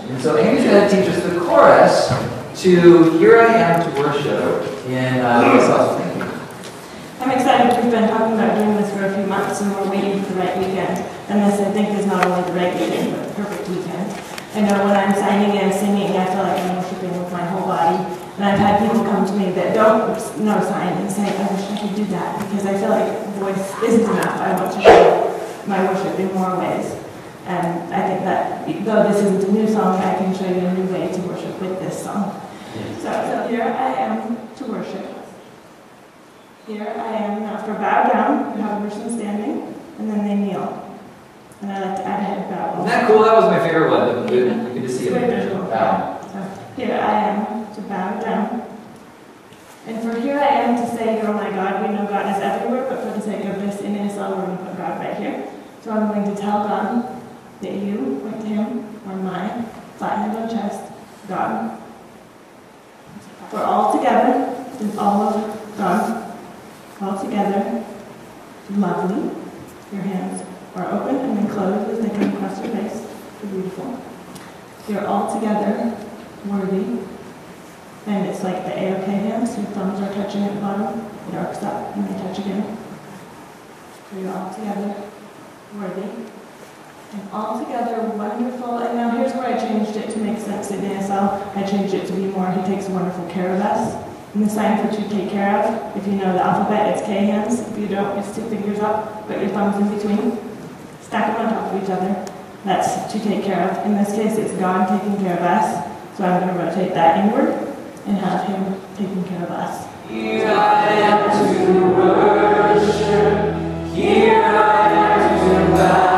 And so Amy's going to teach us the chorus to Here I Am to Worship in South Thinking. I'm excited. We've been talking about doing this for a few months and we're waiting for the right weekend. And this, I think, is not only the right weekend, but the perfect weekend. I know when I'm signing and singing, I feel like I'm worshiping with my whole body. And I've had people come to me that don't know sign and say, I wish I could do that, because I feel like voice isn't enough. I want to show my worship in more ways. And I think that, though this isn't a new song, I can show you a new way to worship with this song. So here I am to worship. Here I am now for bow down. You have a person standing, and then they kneel. And I like to add a head bow. Isn't that cool? That was my favorite one. You could just see it. Visual. Bow. So here I am to bow down. And for here I am to say, oh my God, we know God is everywhere, but for the sake of this in ASL, we're going to put God right here. So I'm going to tell God that you, point to him, or mine, flat hand on chest, God. We're all together, with all of God, all together, lovely. Your hands are open and then closed as they come across your face. They're beautiful. You're all together, worthy. And it's like the A-OK hands, your thumbs are touching at the bottom, it arcs up and they touch again. So you're all together, worthy. And all together, wonderful. And now here's where I changed it to make sense in ASL. I changed it to be more, he takes wonderful care of us. And the sign for to take care of, if you know the alphabet, it's K hands. If you don't, it's 2 fingers up, put your thumbs in between. Stack them on top of each other. That's to take care of. In this case, it's God taking care of us. So I'm going to rotate that inward and have him taking care of us. Here I am to worship. Here I am to bow.